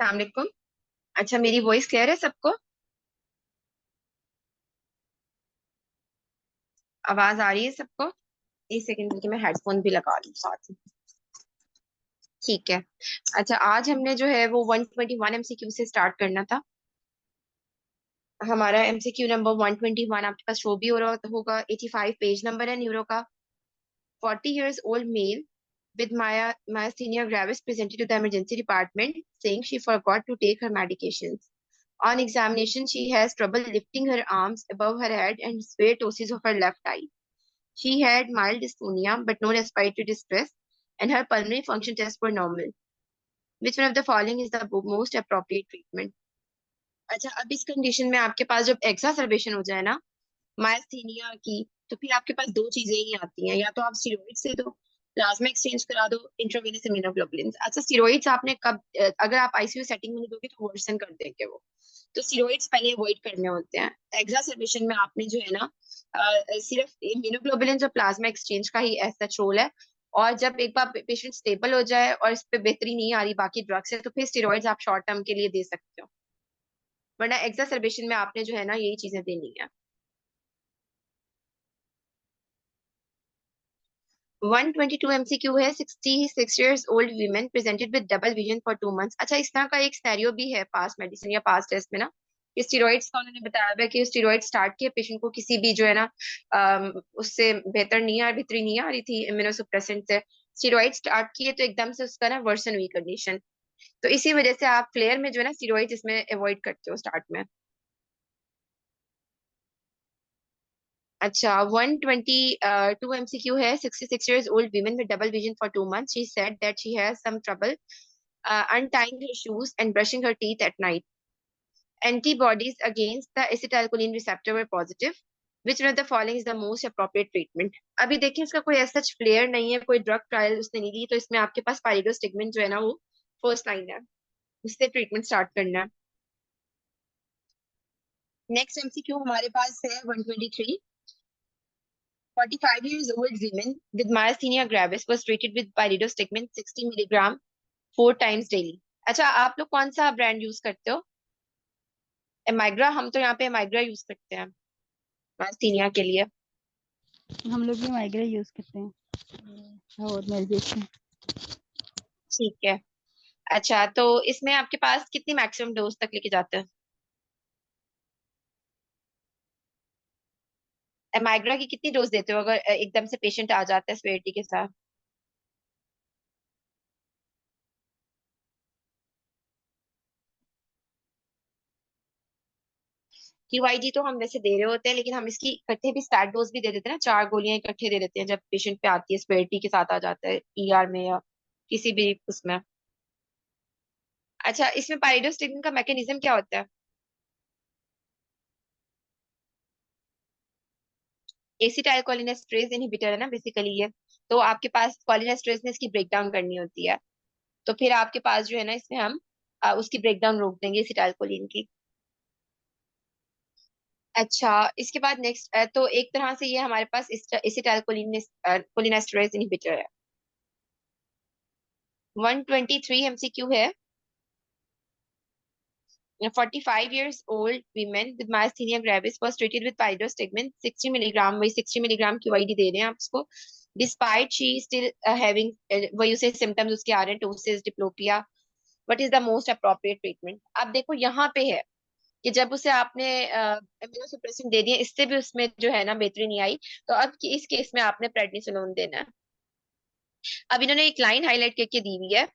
अस्सलाम वालेकुम। अच्छा, मेरी वॉइस क्लियर है सबको? आवाज आ रही है सबको? एक सेकंड, बल्कि मैं हेडफोन भी लगा लूँ साथ में। ठीक है। अच्छा, आज हमने जो है वो 121 एमसीक्यू से स्टार्ट करना था। हमारा एमसीक्यू नंबर 121 आपके पास शो भी हो रहा होगा। 85 पेज नंबर है न्यूरो का। 40 years old male with myasthenia gravis presented to the emergency department saying she forgot to take her medications. On examination, she has trouble lifting her arms above her head and severe ptosis of her left eye. She had mild dysphonia but no respiratory distress, and her pulmonary function tests were normal. Which one of the following is the most appropriate treatment? अच्छा, अब इस condition में आपके पास जब एक्सासर्बेशन हो जाए ना myasthenia की, तो फिर आपके पास दो चीजें ही आती हैं। या तो आप स्टीरॉइड से दो, प्लाज्मा एक्सचेंज करा दो, इंट्रावेनस इम्यूनोग्लोबुलिन। अच्छा, स्टीरॉइड्स आपने कब अगर आप आईसीयू सेटिंग में नहीं दोगे तो वर्सन कर देंगे वो। तो स्टीरॉइड्स पहले अवॉइड करने होते हैं। एक्सासर्बेशन में आपने जो है ना सिर्फ इम्यूनोग्लोबुलिन और प्लाज्मा एक्सचेंज का ही ऐसा रोल है। और जब एक बार पेशेंट स्टेबल हो जाए और इस पे बेहतरी नहीं आ रही बाकी ड्रग से, तो फिर स्टीरॉइड्स आप शॉर्ट टर्म के लिए दे सकते हो। वरना एक्सासर्बेशन में आपने जो है ना यही चीजें देनी है। 122 एमसीक्यू है। 66 years old women presented with double vision for 2 months। अच्छा, इस तरह का एक सिनेरियो भी है पास मेडिसिन या पास टेस्ट में ना। स्टीरॉइड्स का उन्होंने बताया हुआ है कि स्टीरॉइड स्टार्ट किए पेशेंट को किसी भी जो है ना उससे बेहतरी नहीं आ रही थी इम्यूनोसुप्रेसेंट से। स्टीरॉइड स्टार्ट किए तो एकदम से उसका ना वर्सन हुई कंडीशन। तो इसी वजह से आप फ्लेयर में जो है ना स्टीरॉइड इसमें अवॉइड करते हो स्टार्ट में। अच्छा, 122 एमसीक्यू है। 66 years old women with double vision for 2 months, she said that she has some trouble untying her shoes and brushing her teeth at night. Antibodies against the acetylcholine receptor were positive. Which one of the following is the most appropriate treatment? अभी देखिए, इसका कोई ऐसा flare नहीं है, कोई drug trial उसने नहीं ली, तो इसमें आपके पास पाइलोस्टिगमिन जो है ना वो फर्स्ट लाइन है। उससे ट्रीटमेंट स्टार्ट करना है। नेक्स्ट एमसीक्यू हमारे पास है 123। 45 years old woman with myasthenia gravis was treated with pyridostigmine 60 milligram 4 times daily। अच्छा, आप लोग कौन सा ब्रांड यूज करते हो? एमाइग्रा। हम तो यहाँ पे एमाइग्रा यूज करते हैं मास्थीनिया के लिए। हम लोग भी माइग्रेन यूज करते हैं और मेडिकेशन। ठीक है। अच्छा, तो इसमें आपके पास कितनी मैक्सिमम डोज तक लेके जाते हैं? एमाइग्रा की कितनी डोज देते हो अगर एकदम से पेशेंट आ जाता है सेवेरिटी के साथ? क्यूआईडी तो हम वैसे दे रहे होते हैं, लेकिन हम इसकी इकट्ठे भी स्टार्ट डोज भी दे देते हैं ना। 4 गोलियां इकट्ठे दे देते हैं जब पेशेंट पे आती है, सेवेरिटी के साथ आ जाता है ईआर में या किसी भी उसमें। अच्छा, इसमें पाइरिडोस्टिगमिन का मैकेनिज्म क्या होता है? एसिटाइलकोलिनेस्टरेज इनहिबिटर है ना बेसिकली ये। तो आपके पास कोलिनेस्टरेज ने इसकी ब्रेक डाउन करनी होती है। तो फिर आपके पास जो है ना इसमें हम उसकी ब्रेक डाउन रोक देंगे एसिटाइलकोलिन की। अच्छा, इसके बाद नेक्स्ट तो एक तरह से ये हमारे पास एसिटाइलकोलिन कोलिनेस्टरेज इनहिबिटर है। 123 एमसीक्यू है। 45 years old women with myasthenia gravis was treated with pyridostigmine 60 milligram। वही 60 milligram की वाईडी दे रहे हैं आप उसको। डिस्पाइट शी स्टिल हैविंग वही उसे सिम्टम्स उसके आ रहे हैं, ptosis diplopia. What is the most appropriate treatment? अब देखो यहाँ पे है कि जब उसे आपने इम्यूनो सुप्रेसेंट दे दिया, इससे भी उसमें जो है ना बेहतरी नहीं आई, तो अब इस केस में आपने प्रेडनिसोलोन देना है। अब इन्होंने एक लाइन हाईलाइट करके दी हुई है।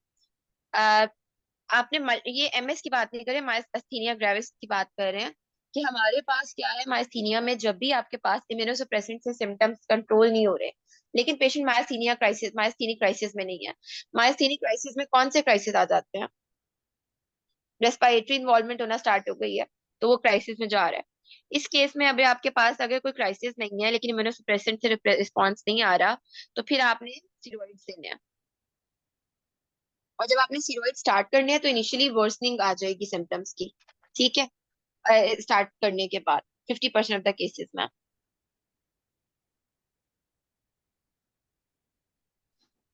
आपने ये एमएस की बात नहीं कर रहे, माइस्थीनिया ग्रेविस की बात कर रहे हैं कि हमारे पास क्या है माइस्थीनिया में, जब भी आपके पास इम्यूनोसुप्रेसेंट से सिम्टम्स कंट्रोल नहीं हो रहे, लेकिन पेशेंट माइस्थीनिक क्राइसिस में नहीं है। माइस्थीनिक क्राइसिस में कौन से क्राइसिस आ जाते हैं? रेस्पिरेटरी इन्वॉल्वमेंट होना स्टार्ट हो गई है, तो वो क्राइसिस में जा रहा है। इस केस में अभी आपके पास अगर कोई क्राइसिस नहीं है लेकिन इम्यूनोसुप्रेसेंट से रिस्पॉन्स नहीं आ रहा, तो फिर आपने स्टेरॉइड्स देने हैं। और जब आपने स्टीरॉइड स्टार्ट करने हैं तो इनिशियली वर्सनिंग आ जाएगी सिम्टम्स की। ठीक है। स्टार्ट करने के बाद 50% ऑफ द केसेस में।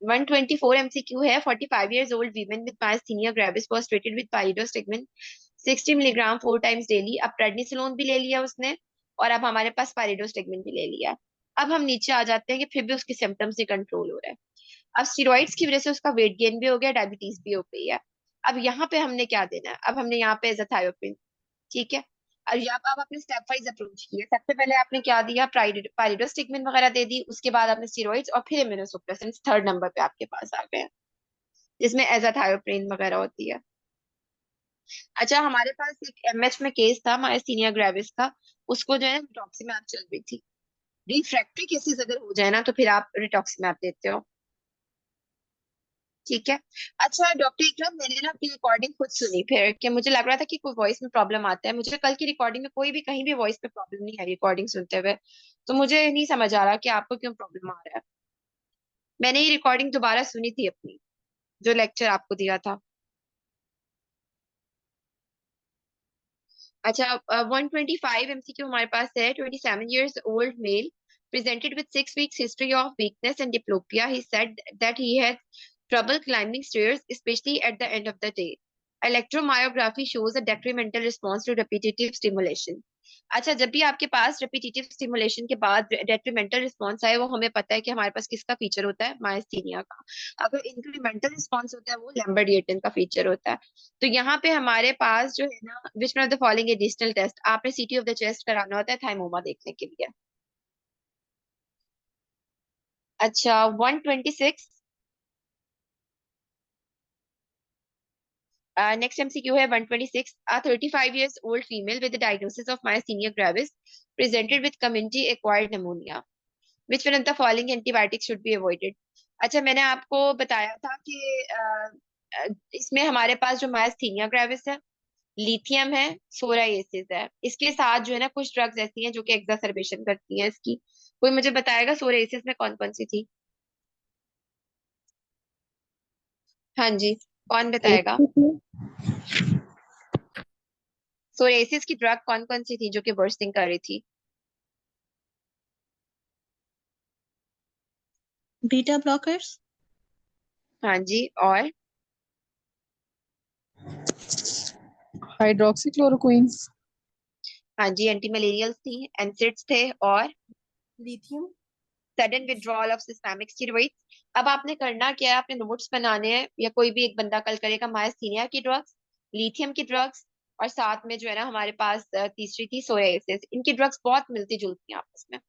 124 MCQ है. 45 years old women with myasthenia gravis was treated with pyridostigmine 60 milligram 4 times daily. अब प्रेडनिसोलोन भी ले लिया उसने और अब हमारे पास पायरिडोस्टिग्मिन भी ले लिया. अब हम नीचे आ जाते हैं कि फिर भी उसके सिम्टम्स से कंट्रोल हो रहा है. अब स्टीरॉइड्स की वजह से उसका वेट गेन भी हो गया, डायबिटीज भी हो गई है. अब यहाँ पे हमने क्या देना है? अब हमने यहाँ पे एजाथायोप्रिन. ठीक है. और यहाँ पे अब आपने स्टेप वाइज अप्रोच किया. सबसे पहले आपने क्या दिया? पायरिडोस्टिग्मिन वगैरह दे दी. उसके बाद आपने स्टीरॉइड्स और फिर इम्यूनोसुप्रेसेंट्स थर्ड नंबर पे आपके पास आ गए हैं, जिसमें एजाथायोप्रिन वगैरह होती है. अच्छा, हमारे पास एक एमएच में केस था मायस्थीनिया ग्रेविस का. उसको जो है रिटॉक्सिमैब चल रही थी. रिफ्रैक्टरी केसेस अगर हो जाए ना तो फिर आप रिटॉक्सिमैब देते हो. ठीक है. अच्छा डॉक्टर इकरम, मैंने ना अपनी रिकॉर्डिंग खुद सुनी फिर कि मुझे लग रहा था कि कोई वॉइस में प्रॉब्लम आता है. मुझे कल की रिकॉर्डिंग में कोई भी कहीं भी वॉइस पे प्रॉब्लम नहीं है रिकॉर्डिंग सुनते हुए. तो मुझे नहीं समझ आ रहा कि आपको क्यों प्रॉब्लम आ रहा है. मैंने ये रिकॉर्डिंग दोबारा सुनी थी अपनी, जो लेक्चर आपको दिया था. अच्छा, 125 MCQ हमारे पास है. 27 years old male presented with 6 weeks history of weakness and diplopia. He said that he had trouble climbing stairs, especially at the end of the day. Electromyography shows a detrimental response to repetitive stimulation. अच्छा, जब भी आपके पास repetitive stimulation के बाद detrimental response आए, वो हमें पता है कि हमारे पास किसका फीचर होता है? मायस्थीनिया का. अगर इंक्रीमेंटल रिस्पॉन्स होता है वो लैम्बर्डिएटन का फीचर होता है. तो यहाँ पे हमारे पास जो है ना, which one of the following additional test आपने सीटी ऑफ द चेस्ट कराना होता है थाइमोमा देखने के लिए. अच्छा, 126. नेक्स्ट एमसीक्यू है 126. A 35 years old female with the diagnosis of myasthenia gravis presented with community acquired pneumonia. Which one of the following antibiotics should be avoided? अच्छा, मैंने आपको बताया था कि इसमें हमारे पास जो मायस्थीनिया ग्रेविस है, लिथियम है, सोराइसिस है. इसके साथ जो है ना कुछ ड्रग्स ऐसी हैं जो कि एक्सासर्बेशन करती हैं इसकी. कोई मुझे बताएगा सोराइसिस में कौन कौन सी थी? हाँ जी, कौन बताएगा? सोराइसिस की ड्रग कौन कौन सी थी जो कि वर्स्टिंग कर रही थी? Beta blockers. हाँ जी, और? हाइड्रोक्सीक्लोरोक्वीन. हाँ जी, एंटी मलेरियल्स थी, एनसिड्स थे, और? Lithium. Sudden withdrawal of systemic steroids. अब आपने करना क्या है? आपने नोट्स बनाने हैं, या कोई भी एक बंदा कल करेगा. मायस्थीनिया की ड्रग्स, लिथियम की ड्रग्स, और साथ में जो है ना हमारे पास तीसरी थी सोराइसिस. इनकी ड्रग्स बहुत मिलती जुलती हैं आपस में.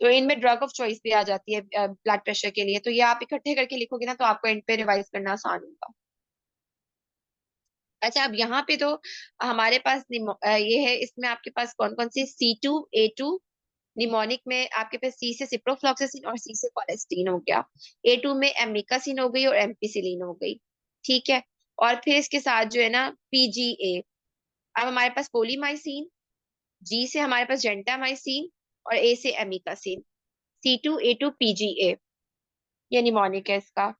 तो इनमें ड्रग ऑफ चॉइस भी आ जाती है ब्लड प्रेशर के लिए. तो ये आप इकट्ठे करके लिखोगे ना तो आपको एंड पे रिवाइज करना आसान होगा. अच्छा, अब यहाँ पे तो हमारे पास ये है. इसमें आपके पास कौन कौन सी? C2A2. निमोनिक में आपके पास सी से सिप्रोफ्लॉक्सासिन और सी से कोलेस्टीन हो गया. A2 में एमिकासिन हो गई और एम्पिसिलिन हो गई. ठीक है. और फिर इसके साथ जो है ना PGA. अब हमारे पास पोलीमाइसिन. जी से हमारे पास जेंटामाइसिन और ए से एमिकासिन. C2A2 PGA, ये निमोनिक है इसका.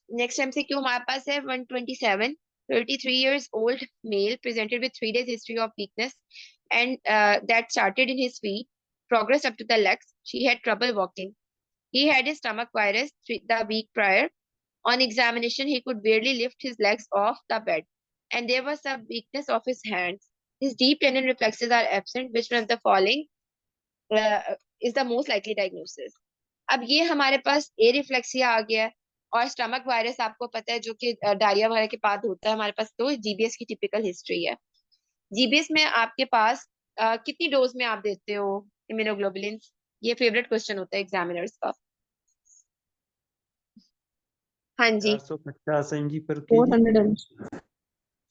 नेक्स्ट एमसीक्यू हमारे पास है 127. 33 years old male presented with 3 days history of weakness and that started in his feet, progressed up to the legs. She had trouble walking. He had a stomach virus the week prior. On examination, he could barely lift his legs off the bed, and there was some weakness of his hands. His deep tendon reflexes are absent. Which one of the following is the most likely diagnosis? अब ये हमारे पास ए reflexia आ गया है, और stomach virus आपको पता है जो कि डायरिया वगैरह के बाद होता है हमारे पास. तो जीबीएस की टिपिकल हिस्ट्री है. जीबीएस में आपके पास कितनी डोज में आप देते हो इम्यूनोग्लोबुलिन? ये फेवरेट क्वेश्चन होता है एग्जामिनर्स का. हाँ जी, 450 mg पर केजी. 400 mg.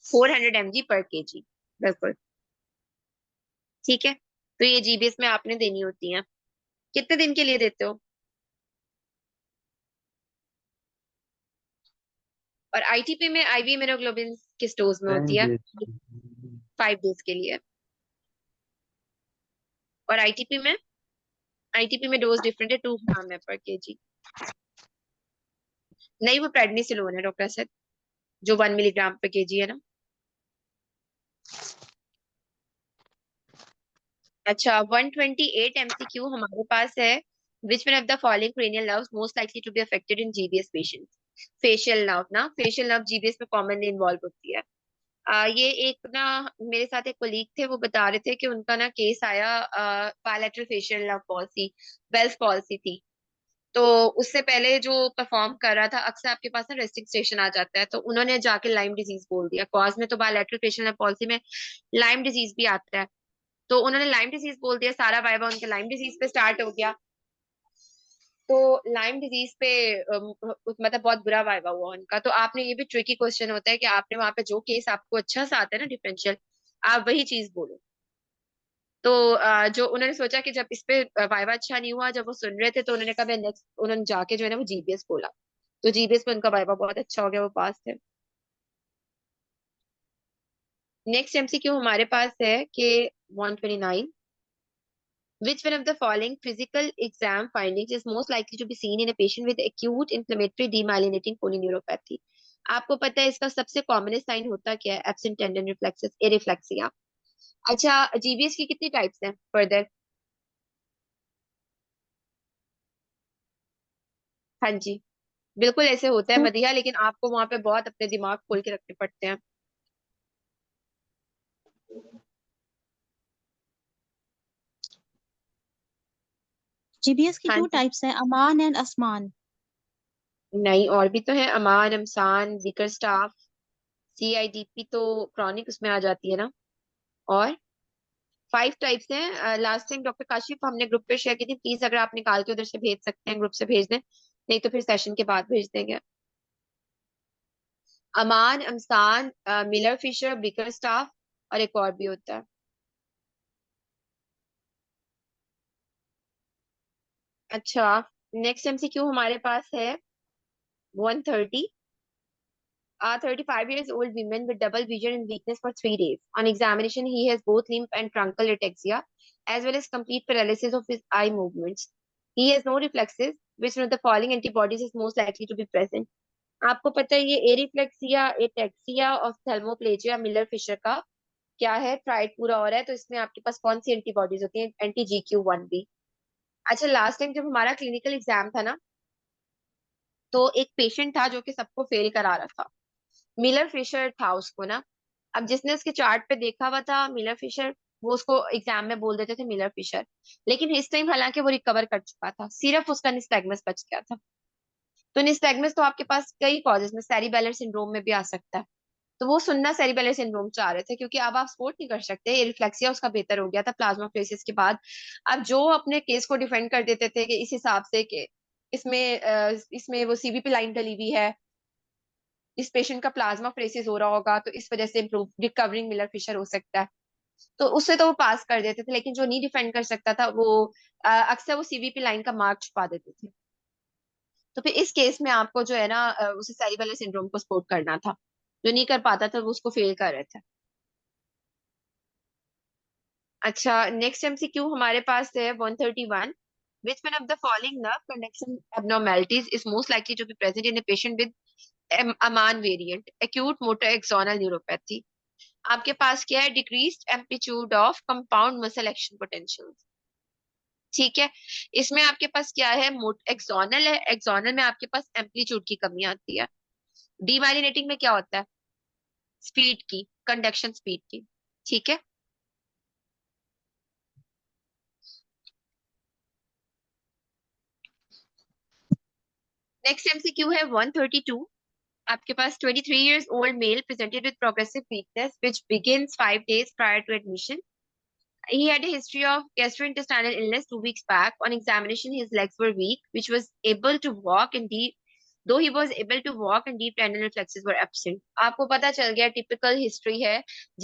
400 mg पर केजी. बिल्कुल ठीक है. तो ये जीबीएस में आपने देनी होती है. कितने दिन के लिए देते हो? और आईटीपी में आईवी इम्यूनोग्लोबुलिन किस डोज में 10 होती है? days. 5 डेज के लिए. और आईटीपी में डोज डिफरेंट है, 2 ग्राम है पर केजी. नहीं, वो प्रेडनिसोलोन है डॉक्टर सर, जो 1 मिलीग्राम पर केजी है ना. अच्छा, 128 MCQ हमारे पास है. Which one of the following cranial nerves most likely to be affected in GBS patients? Facial nerve ना, facial nerve GBS में commonly involve होती है। ये एक ना मेरे साथ एक कोलीग थे, वो बता रहे थे कि उनका ना केस आया bilateral facial nerve palsy, Bell's palsy थी। तो उससे पहले जो परफॉर्म कर रहा था, अक्सर आपके पास ना रेस्टिंग स्टेशन आ जाता है, तो उन्होंने जाके लाइम डिजीज बोल दिया। कॉज में तो बायलैटरल फेशियल नर्व पॉल्सी में लाइम डिजीज भी आता है, तो उन्होंने लाइम डिजीज बोल दिया। सारा वाइवा उनके लाइम डिजीज पे स्टार्ट हो गया। तो लाइम डिजीज पे मतलब बहुत बुरा वाइवा हुआ उनका। तो आपने, ये भी ट्रिकी क्वेश्चन होता है कि आपने वहां पे जो केस आपको अच्छा सा आता है ना डिफरेंशियल, आप वही चीज बोलो। तो जो उन्होंने सोचा कि जब इस पे वाइवा अच्छा नहीं हुआ, जब वो सुन रहे थे, तो उन्होंने कहा नेक्स्ट, उन्होंने जाके जो है ना वो जीबीएस बोला। तो जीबीएस में उनका वाइवा बहुत अच्छा हो गया, वो पास थे। नेक्स्ट एमसीक्यू हमारे पास है कि 129, which one of the following physical exam findings is most likely to be seen in a patient with acute inflammatory demyelinating polyneuropathy? आपको पता है इसका सबसे कॉमनेस्ट साइन होता क्या है? Absent tendon reflexes, areflexia. अच्छा, जीबीएस की कितनी टाइप्स हैं फर्दर? हाँ जी, बिल्कुल ऐसे होता है Two. मदिया, लेकिन आपको वहां पे बहुत अपने दिमाग खोल के रखने पड़ते हैं। GBS की हाँ two जी, types हैं, अमान and असमान। नहीं और भी तो है, अमान, अमसान, जिकर स्टाफ, सीआईडीपी तो क्रॉनिक उसमें आ जाती है ना। और 5 टाइप्स हैं। लास्ट टाइम डॉक्टर काशिफ हमने ग्रुप पे शेयर की थी, प्लीज अगर आप निकाल के उधर से भेज सकते हैं, ग्रुप से भेज दें, नहीं तो फिर सेशन के बाद भेज देंगे। अमान, अमसान, मिलर फिशर, बिकर स्टाफ, और एक और भी होता है। अच्छा, नेक्स्ट एमसीक्यू हमारे पास है 130। 35 years old woman with double vision and weakness for 3 days. On examination, he has both limb and truncal ataxia, as well as complete paralysis of his eye movements. He has no reflexes. Which one of the following antibodies is most likely to be present? आपको पता है ये एरिफ्लेक्सिया, ataxia और थैल्मोप्लेजिया Miller Fisher का क्या है? Tried पूरा हो रहा है, तो इसमें आपके पास कौन सी एंटीबॉडीज होती हैं? Anti GQ1B। अच्छा, लास्ट टाइम जब हमारा क्लिनिकल एग्जाम था ना, तो एक पेशेंट था जो कि सबको फेल करा रहा था। मिलर फिशर था उसको ना। अब जिसने उसके चार्ट पे देखा हुआ था मिलर फिशर, वो उसको एग्जाम में बोल देते थे मिलर फिशर। लेकिन इस टाइम हालांकि वो रिकवर कर चुका था, सिर्फ उसका निस्टैग्मस बच गया था। तो निस्टैग्मस तो आपके पास कई कॉजेज में, सेरिबेलर सिंड्रोम में भी आ सकता है। तो वो सुनना सेरिबेलर सिंड्रोम चाह रहे थे, क्योंकि अब आप सपोर्ट नहीं कर सकते, ये रिफ्लेक्सिया उसका बेहतर हो गया था प्लाज्माफेरेसिस के बाद। अब जो अपने केस को डिफेंड कर देते थे कि इस हिसाब से कि इसमें वो सीबीपी लाइन डली हुई है, इस पेशेंट का प्लाज्मा फेरेसिस हो रहा होगा, तो इस वजह से इम्प्रूव रिकवरिंग मिलर फिशर हो सकता है, तो उससे तो वो पास कर देते थे। लेकिन जो नहीं डिफेंड कर सकता था, वो अक्सर वो सीवीपी लाइन का मार्क छुपा देते थे। तो फिर इस केस में आपको जो है ना उसे सेरिबेलर सिंड्रोम को सपोर्ट करना था। जो नहीं कर पाता था वो उसको फेल कर रहे थे। अच्छा, नेक्स्ट एमसीक्यू हमारे पास है 131। Which one of the following nerve conduction abnormalities is most likely to be present in a patient with Aman variant, acute motor axonal neuropathy? आपके पास क्या है? Decreased amplitude of compound muscle action potential. ठीक है, इसमें आपके पास क्या है? Axonal है, एक्सोनल में आपके पास एम्पलीट्यूड की कमी आती है। डीमाइलिनेटिंग में क्या होता है? स्पीड की, कंडक्शन स्पीड की। ठीक है, नेक्स्ट एमसीक्यू है 132। आपके पास 23 years old male presented with progressive weakness which begins 5 days prior to admission. He had a history of gastrointestinal illness 2 weeks back. On examination, his legs were weak, which was able to walk and deep, though he was able to walk and deep tendon reflexes were absent. आपको पता चल गया, typical history है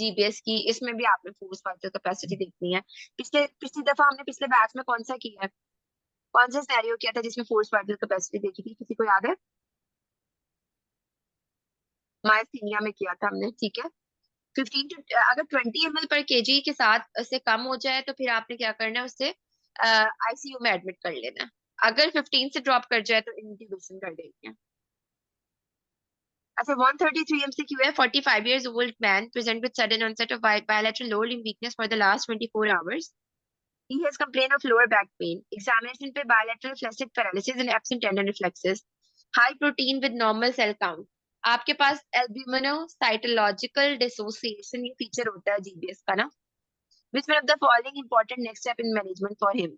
GBS की। इसमें भी आपने force vital capacity देखनी है। पिछली दफा हमने पिछले बैच में कौन सा किया है? कौन सा सिनेरियो किया था जिसमें फोर्स वाइटल कैपेसिटी देखी थी? किसी को याद है? माइस्थीनिया में किया था हमने, ठीक है। 15 टू, अगर 20 ml पर केजी के साथ से कम हो जाए, तो फिर आपने क्या करना है? उससे आईसीयू में एडमिट कर लेना है। अगर 15 से ड्रॉप कर जाए तो इंट्यूबेशन कर देनी है। अच्छा, 133 एमसीक्यू है। 45 years old man present with sudden onset of bilateral lower limb weakness for the last 24 hours. He has complained of lower back pain. Examination पे bilateral flaccid paralysis and absent tendon reflexes. High protein with normal cell count. आपके पास albuminocytological dissociation ये feature होता है GBS का ना. Which one of the following important next step in management for him?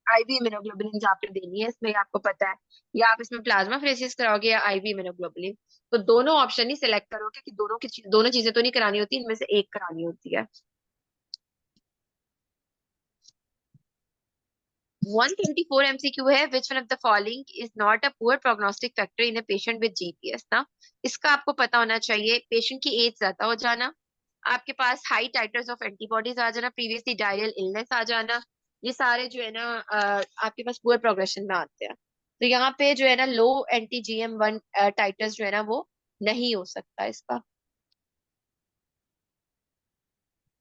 IV immunoglobulins आपने देनी है, इसमें आपको पता है, या आप इसमें प्लाज्मा फ्रेसिस कराओगे या IV immunoglobulin. तो दोनों ऑप्शन ही सिलेक्ट करोगे कि दोनों चीजें तो नहीं करानी होती, इनमें से एक करानी होती है. 124 MCQ है. Which one of the following is not a poor prognostic factor in a patient with GPS ना. इसका आपको पता होना चाहिए. पेशेंट की एज ज्यादा हो जाना, आपके पास हाई टाइटर्स ऑफ एंटीबॉडीज आ जाना, प्रीवियसली डायरियल इलनेस आ जाना, ये सारे जो है ना आपके पास पुअर प्रोग्रेशन में आते हैं. तो यहाँ पे जो है ना लो एंटी GM1 टाइटर्स जो है ना वो नहीं हो सकता इसका.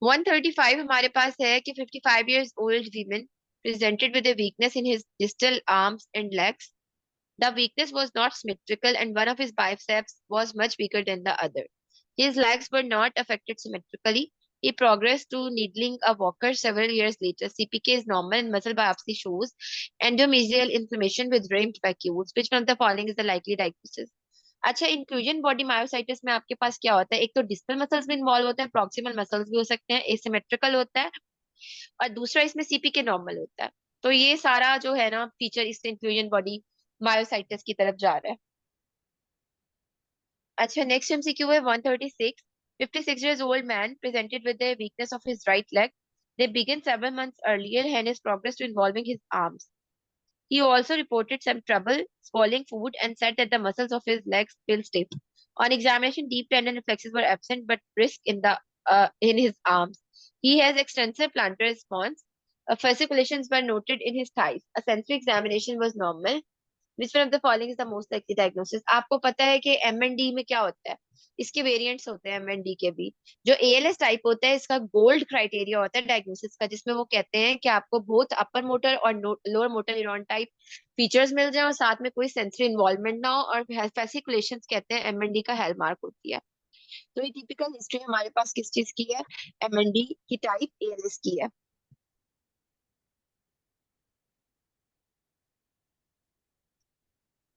135 हमारे पास है कि 55 years old women presented with a weakness in his distal arms and legs. The weakness was not symmetrical and one of his biceps was much bigger than the other. His legs were not affected symmetrically. He progressed to needling a walker several years later. CPK is normal and muscle biopsy shows endomysial inflammation with rimmed vacuoles. Which one of the following is the likely diagnosis? अच्छा, inclusion body myositis में आपके पास क्या होता है? एक तो distal muscles में involve होते हैं, प्रॉक्सिमल मसल्स भी हो सकते हैं, एसिमेट्रिकल होता है, और दूसरा इसमें CPK नॉर्मल होता है. तो ये सारा जो है ना फीचर इससे इंक्लूजन बॉडी मायोसाइटिस की तरफ जा रहा है. अच्छा, नेक्स्ट MCQ है 136. 56 years old man presented with the weakness of his right leg. They began several months earlier and has progressed to involving his arms. He also reported some trouble swallowing food and said that the muscles of his legs feel stiff. On examination, deep tendon reflexes were absent but brisk in his arms. He has extensive plantar response. Fasciculations were noted in his thighs. A sensory examination was normal. Which one of the following is the most likely diagnosis? आपको पता है कि MND में क्या होता है? इसके variants होते हैं MND के भी. जो ALS टाइप होता है इसका गोल्ड क्राइटेरिया होता है डायग्नोसिस का, जिसमें वो कहते हैं कि आपको बोथ अपर मोटर और lower motor neuron type features मिल जाए और साथ में कोई सेंसरी इन्वॉल्वमेंट ना हो, और फैसिकुलेशंस कहते हैं MND का हॉलमार्क होती है. तो ये टिपिकल हिस्ट्री हमारे पास किस चीज की है? MND की टाइप ALS की है.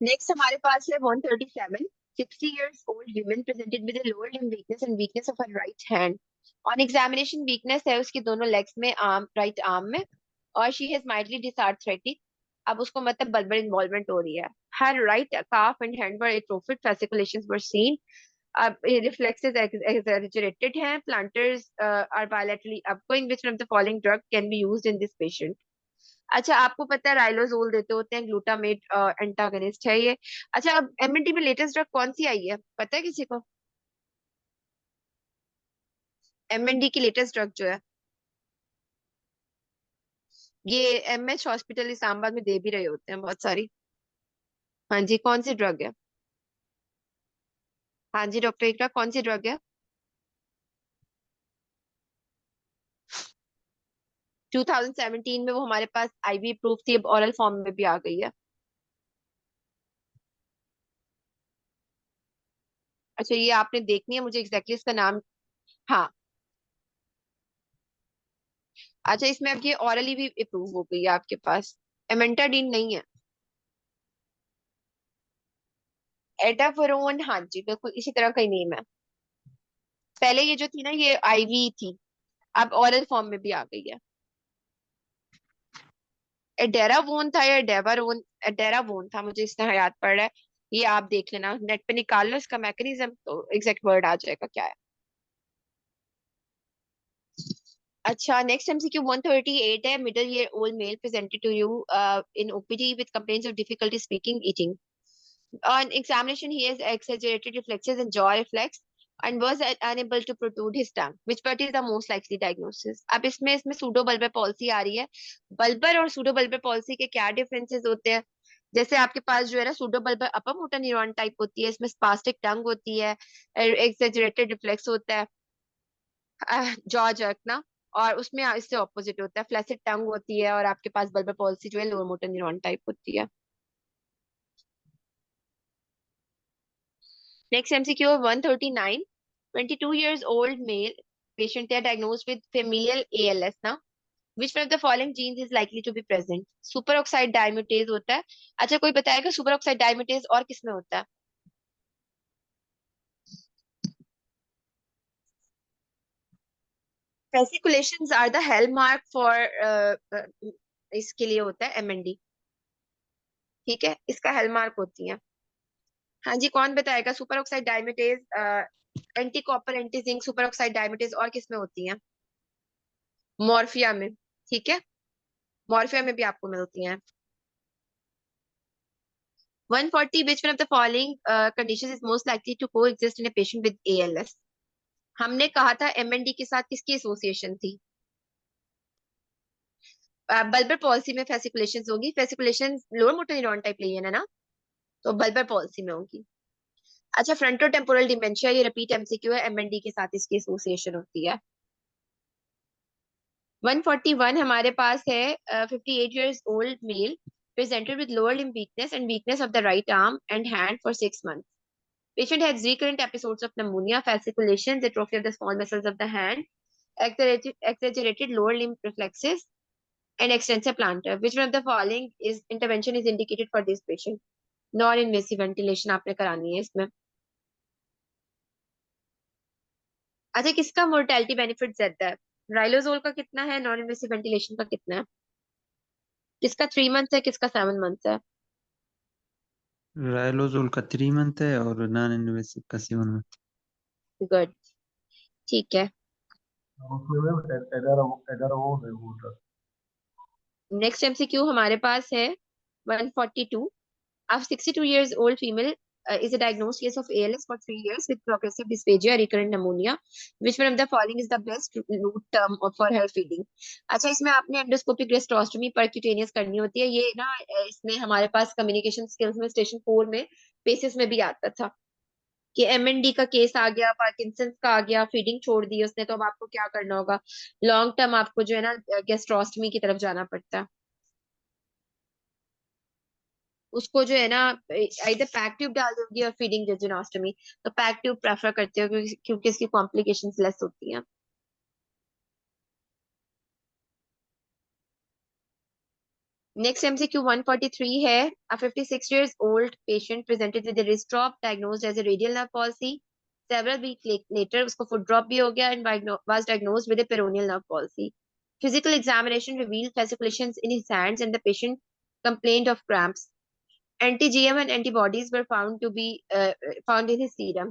नेक्स्ट हमारे पास है 137. 60 years old woman presented with a lower limb weakness and weakness of her right hand. On examination, weakness है उसकी दोनों legs में, right arm में, और she has mildly dysarthritis. अब उसको मतलब bulbar involvement हो रही है. Her right calf and hand were atrophied, fasciculations were seen. अब reflexes exaggerated हैं, plantars are bilaterally upgoing. Which one of the following drug can be used in this patient? अच्छा, आपको पता है राइलोजोल देते होते हैं, ग्लूटामेट एंटागनिस्ट है ये. अच्छा, अब MND में लेटेस्ट ड्रग कौन सी आई है, पता है किसी को? MND की लेटेस्ट ड्रग जो है ये MH हॉस्पिटल इस्लामाबाद में दे भी रहे होते हैं बहुत सारी. हाँ जी, कौन सी ड्रग है? हाँ जी डॉक्टर इकरा, कौन सी ड्रग है? 2017 में वो हमारे पास IV प्रूफ थी, अब ओरल फॉर्म में भी आ गई है. अच्छा, ये आपने देखनी है, मुझे एग्जैक्टली इसका नाम. हाँ. अच्छा, इसमें अब ये ऑरली भी अप्रूव हो गई है आपके पास. एमेंटाडीन नहीं है, एडाफोरोन. हाँ जी बिल्कुल इसी तरह का ही नेम है. पहले ये जो थी ना ये IV थी, अब ओरल फॉर्म में भी आ गई है. एडेरावोन था या एडेवारोन? एडेरावोन था, मुझे इसका याद पड़ रहा है. ये आप देख लेना, नेट पे निकाल लो इसका मैकेनिज्म तो एग्जैक्ट वर्ड आ जाएगा क्या है. अच्छा, नेक्स्ट MCQ 138 है. Middle year old male presented to you in OPD with complaints of difficulty speaking, eating. On examination, he has exaggerated reflexes and jaw reflex and was unable to protrude his tongue. Which part is the most likely diagnosis? अब इसमें pseudo bulbar policy आ रही है. Bulbar और pseudo bulbar policy के क्या differences होते हैं? जैसे आपके पास जो है ना pseudo bulbar upper motor neuron type होती है, इसमें स्पास्टिक टंग होती है, एक्सेजरेटेड रिफ्लेक्स होता है, जॉ जर्कना, और उसमें इससे ऑपोजिट होता है, फ्लैसिड टंग होती है, और आपके पास बल्बर पॉलिसी जो है लोअर मोटर न्यूरॉन टाइप होती है. Next MCQ 139. 22 years old male patient, they are diagnosed with familial ALS now. Which one of the following genes is likely to be present? Superoxide dismutase होता है। अच्छा, कोई बताएगा superoxide dismutase और किसमें होता है? Fasciculations are the hallmark for इसके लिए होता है MND। ठीक है, इसका हॉलमार्क होती है। हाँ जी, कौन बताएगा superoxide dismutase, anti copper, anti zinc, superoxide dismutase और किसमें होती है? मॉर्फिया में। ठीक है, मॉर्फिया में भी आपको मिलती हैं। 140, which one of the following conditions is most likely to coexist in a patient with ALS? हमने कहा था MND के साथ किसकी एसोसिएशन थी? बल्बर पॉलिसी में फेसिकुलेशन होगी। Fasciculation lower motor neuron type लेन है ना, तो बल्बर पॉलिसी में होगी। अच्छा, फ्रंटो टेम्पोरल डिमेंशिया, ये रिपीट MCQ है, MND के साथ इसकी एसोसिएशन होती है। 141 हमारे पास है 58 years old male presented with lower limb weakness and weakness of the right arm and hand for 6 months. Patient has recurrent episodes of pneumonia, fasciculations, atrophy of the small muscles of the hand, exaggerated lower limb reflexes, and extensor plantar. Which one of the following is intervention is indicated for this patient? Non-invasive ventilation आपने करानी है इसमें। अच्छा, किसका mortality benefit ज्यादा है? राइलोजोल का कितना है, नॉन इन्वेसिव वेंटिलेशन का कितना है? किसका 3 मंथ्स है, किसका 7 मंथ्स है? राइलोजोल का 3 मंथ है और नॉन इन्वेसिव का 7 मंथ। गुड, ठीक है। नेक्स्ट MCQ हमारे पास है 142। A 62 years old female is a diagnosed case of ALS for 3 years with progressive dysphagia, recurrent pneumonia. Which one of the following is the best route term for her feeding? अच्छा, इसमें आपने endoscopic ग्रेस्ट्रोस्टोमी percutaneous करनी होती है। ये ना इसमें हमारे पास कम्युनिकेशन स्किल्स में स्टेशन 4 में पेसिस में भी आता था कि MND का केस आ गया, पार्किंसंस का आ गया, फीडिंग छोड़ दी उसने, तो अब आपको क्या करना होगा? लॉन्ग टर्म आपको जो है ना गेस्ट्रोस्टमी की तरफ जाना पड़ता है। उसको जो है ना इधर पैक ट्यूब डाल दोगी और फीडिंग जेजुनोस्टमी, तो पैक ट्यूब प्रेफर करते हो क्योंकि इसकी कॉम्प्लिकेशंस लेस होती हैं। नेक्स्ट MCQ 143 है। A 56 years old patient presented with a wrist drop diagnosed as a radial nerve palsy. Several weeks later उसको foot drop भी हो गया and was diagnosed with a peroneal nerve palsy. Physical examination revealed fasciculations in his hands and the patient complained of cramps. Anti-GM and antibodies were found to be found in his serum.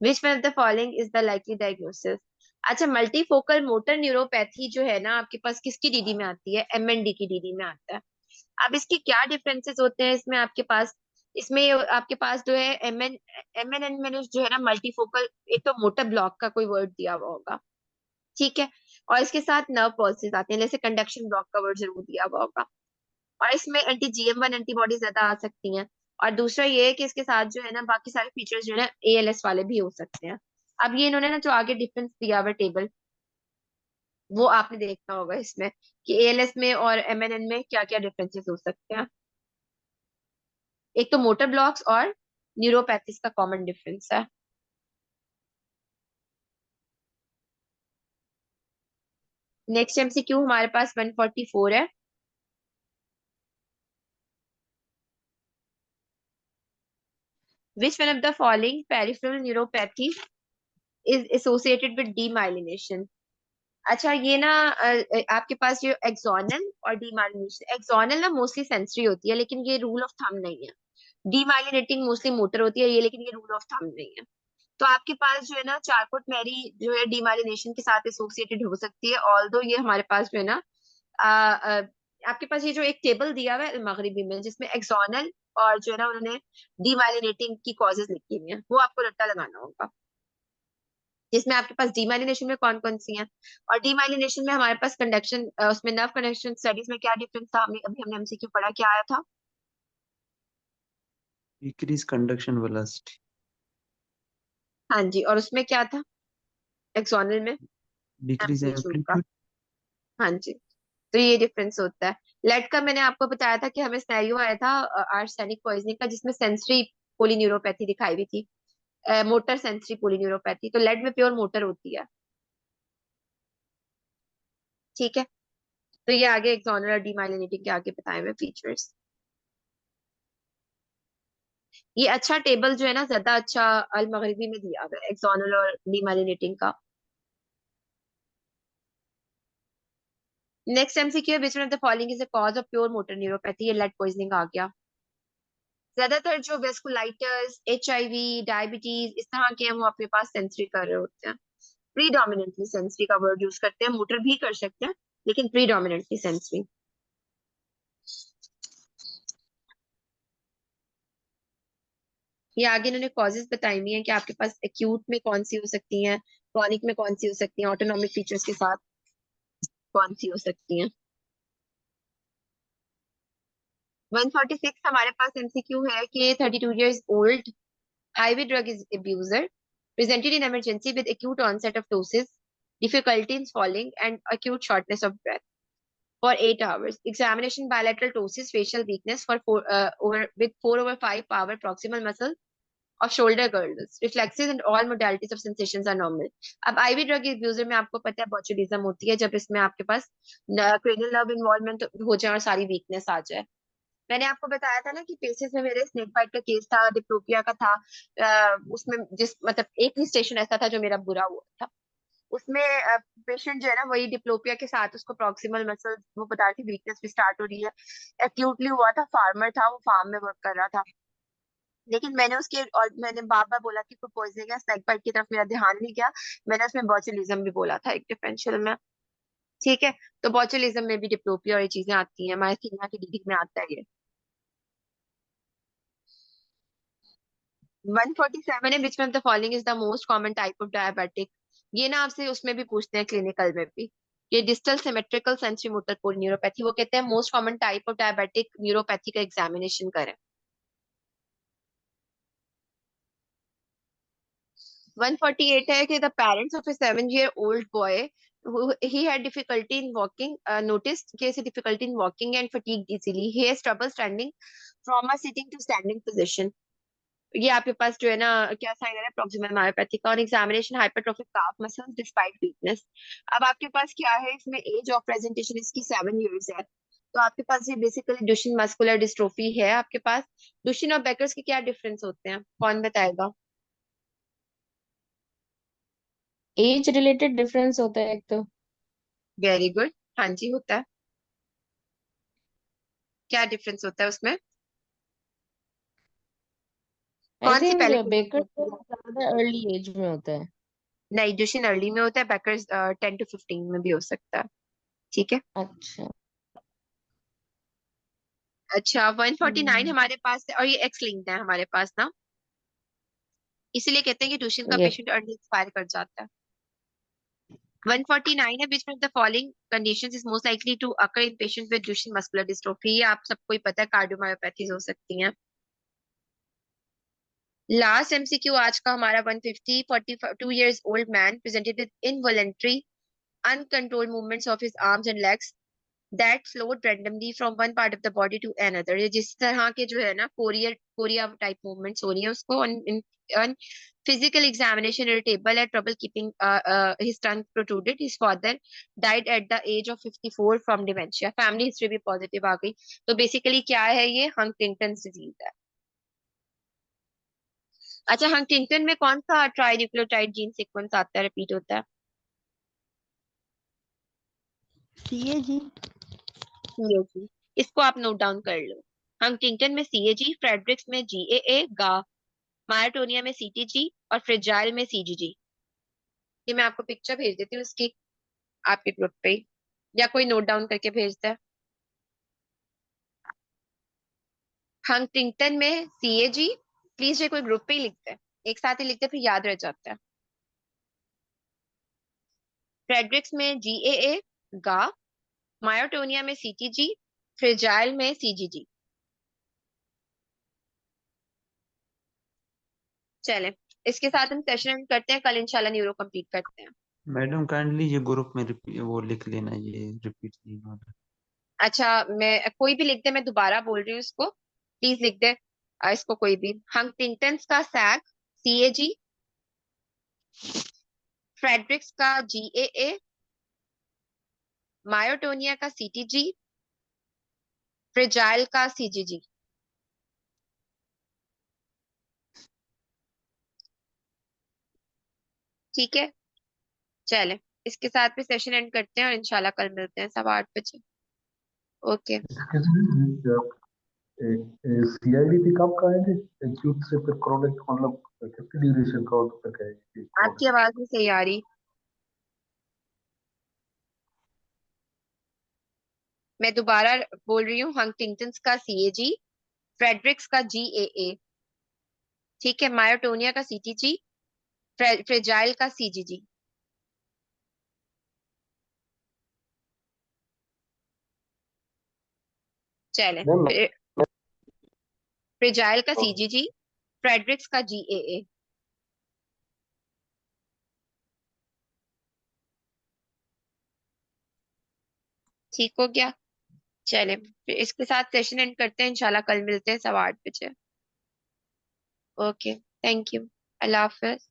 Which one of the following is the likely diagnosis? अच्छा, multifocal motor neuropathy जो है ना आपके पास किसकी DD में आती है? MND की DD में आता है। अब इसके क्या डिफरेंसेस होते हैं इसमें आपके पास? इसमें आपके पास जो है MNN में जो है ना मल्टीफोकल, एक तो मोटर ब्लॉक का कोई वर्ड दिया हुआ होगा, ठीक है, और इसके साथ नर्व पल्सेस आते हैं, जैसे कंडक्शन ब्लॉक का वर्ड जरूर दिया हुआ होगा। और इसमें anti-GM1 एंटीबॉडी ज्यादा आ सकती हैं। और दूसरा ये है कि इसके साथ जो है ना बाकी सारे फीचर्स जो है ना ALS वाले भी हो सकते हैं। अब ये इन्होंने ना जो आगे डिफरेंस दिया हुआ टेबल, वो आपने देखना होगा इसमें कि ALS में और MNN में क्या क्या डिफरेंसेस हो सकते हैं। एक तो मोटर ब्लॉक्स और न्यूरोपैथीज का कॉमन डिफरेंस है। नेक्स्ट MCQ हमारे पास 144 है। Which one of the following peripheral neuropathy is associated with demyelination? अच्छा, ये ना आपके पास जो एक्सोनल और डीमाइलिनेशन, एक्सोनल ना मोस्टली सेंसरी होती है लेकिन ये रूल ऑफ थंब नहीं है। डीमाइलिनेटिंग मोस्टली मोटर होती है ये, लेकिन ये रूल ऑफ थंब नहीं है। तो आपके पास जो है ना चारकोट मैरी जो है डीमाइलिनेशन के साथ एसोसिएटेड हो सकती है, ऑल्दो ये हमारे पास जो है ना आपके पास ये जो एक टेबल दिया हुआ है मगरिबी में जिसमें एक्सोनल और जो है ना उन्होंने डीमाइलिनेटिंग की कॉजेज लिखी हुई है, वो आपको रट्टा लगाना होगा, जिसमें आपके पास डीमाइलिनेशन में कौन कौन सी हैं। और डीमाइलिनेशन में हमारे पास कंडक्शन, उसमें नर्व कंडक्शन स्टडीज में क्या डिफरेंस था, हमने MCQ पढ़ा, क्या आया था? Decrease conduction velocity. हाँ जी, और उसमें क्या था एक्सोनल में? डिक्रीज एम्पलीट्यूड का। एम्पलीट्यूड। हाँ जी, तो ये डिफरेंस होता है। लेट का मैंने आपको बताया था कि हमें सिनेरियो आया था आर्सेनिक पॉइजनिंग का, जिसमें सेंसरी पोलीन्यूरोपैथी दिखाई हुई थी, मोटर सेंसरी पोलीन्यूरोपैथी, तो लेड में प्योर मोटर होती है, ठीक है। तो ये आगे एक्सोनल और डीमाइलिनेटिंग के आगे बताए हुए फीचर्स। ये अच्छा टेबल जो है ना, ज्यादा अच्छा अल मगरिबी में दिया हुआ है एक्सोनल और डीमाइलिनेटिंग का। नेक्स्ट एमसीक्यू है, which one of the following is the cause of pure motor neuropathy. ये लेड पॉइजनिंग आ गया। ज्यादातर जो वेस्कुलाइटिस, एचआईवी, डायबिटीज इस तरह के हैं वो अपने पास सेंसरी कर रहे होते हैं। प्रीडोमिनेंटली सेंसरी का वर्ड यूज करते हैं, मोटर भी कर सकते हैं लेकिन प्रीडोमिनेंटली सेंसरी। ये आगे इन्होंने कॉजेज बताई हुई हैं कि आपके पास एक्यूट में कौन सी हो सकती हैं, क्रॉनिक में कौन सी हो सकती हैं, ऑटोनॉमिक फीचर्स के साथ कौन सी हो सकती हैं। 146 हमारे पास एमसीक्यू है कि 32 years old IV drug is abuser presented in emergency with acute onset of ptosis, difficulty in swallowing and acute shortness of breath for 8 hours. Examination bilateral ptosis, facial weakness for with 4/5 power proximal muscle of shoulder girdles. Reflexes and all modalities of sensations are normal. अब IV drug abuser में आपको पता है botulism होती है, जब इसमें आपके पास cranial nerve involvement हो जाए और सारी weakness आ जाए। मैंने आपको बताया था ना कि पेसेस में मेरे स्नेक बाइट का केस था, डिप्लोपिया का था। उसमें जिस मतलब एक ही स्टेशन ऐसा था जो मेरा बुरा हुआ था। उसमें पेशेंट जो है ना, वही डिप्लोपिया के साथ उसको प्रॉक्सिमल मसल वो बता रही थी वीकनेस भी स्टार्ट हो रही है। एक्यूटली हुआ था, फार्मर था, वो फार्म में वर्क कर रहा था। लेकिन मैंने उसके और मैंने बार बार बोला कि फूड पॉइजनिंग है, स्नेक बाइट की तरफ मेरा ध्यान नहीं गया। मैंने उसमें बॉचुलिज्म भी बोला था एक डिफरेंशियल में। ठीक है, तो बॉचुलिज्म में भी डिप्लोपिया और ये चीजें आती हैं, माइस्थीनिया की डीडी में आता है ये। 147 है, which one of the following is the most common type of diabetic. ये ना आपसे उसमें भी पूछते हैं क्लिनिकल में भी। ये distal symmetrical sensory motor neuropathy, वो कहते हैं most common type of diabetic neuropathy का एग्जामिनेशन करें। 148 है कि the parents of A 7 year old boy he had difficulty in walking, noticed कि ऐसे difficulty in walking and fatigued easily. He has trouble standing from a sitting to standing position. ये आपके पास जो है ना, क्या साइन है, प्रॉक्सिमल मायोपैथी का। और एग्जामिनेशन हाइपरट्रोफिक काफ मसल्स डिस्पाइट वीकनेस। अब आपके पास क्या है, इसमें एज ऑफ प्रेजेंटेशन इसकी 7 years है। तो आपके पास ये बेसिकली डुशेन मस्कुलर डिस्ट्रोफी है आपके पास। डुशेन और बेकर्स के क्या डिफरेंस होते हैं, कौन बताएगा? एज रिलेटेड डिफरेंस होता है एक तो। वेरी गुड, हाँ जी होता है। क्या डिफरेंस होता है उसमें? आई कौन सी थिंक पहले बेकर होती है? ज्यादा अर्ली एज में होता है। नहीं, डुशेन अर्ली में होता है, बेकर्स 10 to 15 में भी हो सकता है। ठीक है। अच्छा। अच्छा, 149 हम्म। हमारे पास है और ये एक्स लिंक्ड है हमारे पास ना, इसीलिए कहते हैं कि ट्यूशन का यस। पेशेंट अर्ली एक्सपायर कर जाता है। 149 है, which one of the following conditions is most likely to occur in patients with Duchenne muscular dystrophy. ये आप सबको ही पता है, कार्डियोमायोपैथीज हो सकती हैं। लास्ट एमसीक्यू आज का हमारा 150, 42 years old man presented with involuntary uncontrolled movements of his arms and legs that flowed randomly from one part of the body to another। ये जिस तरह के जो है ना कोरियर कोरिया टाइप मूवमेंट्स हो रही है उसको। on physical examination irritable had trouble keeping his tongue protruded। His father died at the age of 54 from dementia। Family history भी पॉजिटिव आ गई। तो बेसिकली क्या है, ये हंटिंगटन डिजीज है। अच्छा, हंटिंगटन में कौन सा ट्राई न्यूक्लियोटाइड जीन सीक्वेंस आता है, रिपीट होता है? CAG। CAG। इसको आप नोट डाउन कर लो। हंटिंगटन में CAG, फ्रेडरिक्स में GAA गा, मायोटोनिया में CTG और फ्रेजाइल में CGG। ये मैं आपको पिक्चर भेज देती हूँ इसकी आपके ग्रुप पे ही, या कोई नोट डाउन करके भेजता है। हंटिंगटन में CAG, प्लीज ये कोई ग्रुप पे ही लिखते हैं, एक साथ ही लिखते हैं, फिर याद रह जाता है। फ्रेडरिक्स में GAA गा, मायोटोनिया में CTG, फ्रेजाइल में CGG। चलें, इसके साथ हम सेशन एंड करते हैं, कल इंशाल्लाह न्यूरो कंप्लीट करते हैं। मैडम काइंडली ये ग्रुप में वो लिख लेना, ये रिपीट नहीं होगा। अच्छा, मैं कोई भी लिख दे, मैं दोबारा बोल रही हूँ इसको, प्लीज लिख दे। इसको कोई भी, हंटिंगटन का सैक CAG, फ्रेडरिक्स का GAA, मायोटोनिया का सीटीजी, फ्रेजाइल का सीजीजी। ठीक है, चले इसके साथ भी सेशन एंड करते हैं और इंशाल्लाह कल मिलते हैं 8:15 बजे। ओके। सीआईडी कब का है जी? एक्यूट से फिर क्रोनिक मतलब कितनी ड्यूरेशन का होता है ये आपकी chronic? आवाज नहीं सही आ रही। मैं दोबारा बोल रही हूँ, हंटिंगटन्स का सीएजी, फ्रेडरिक्स का जीएए, ठीक है, मायोटोनिया का सीटीजी, फ्रेजाइल का सीजीजी। चले मैम फ्रेजाइल का सीजीजी, फ्रेडरिक्स का जीएए। ठीक हो गया। चले फिर इसके साथ सेशन एंड करते हैं, इंशाल्लाह कल मिलते हैं 8:15 बजे। Okay, thank you, Allah Hafiz.